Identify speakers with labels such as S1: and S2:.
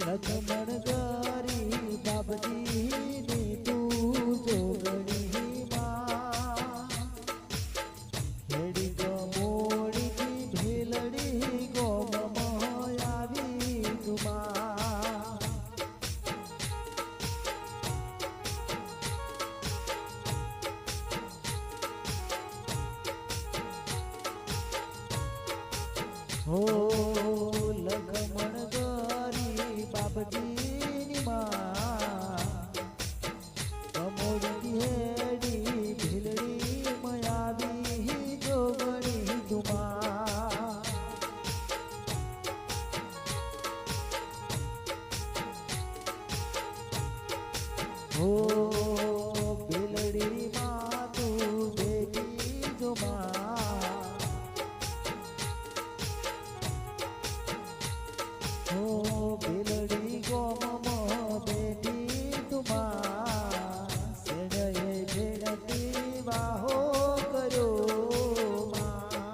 S1: લખમણ ગરી બાપજી ની તું જોગણી માં હેડી ગમોડી ભેલડી ગોમમાં આવી તુમા હો લખમણ ગરી બાપજીની માં કમોડી હેડી ભીલડી મયાવી જોગણી તુમા હો ભીલડી માં તું બેટી જો માં ભીલડી ગોમમાં બેટી તુમા સેડે ભેડતી વાહો કર્યો માં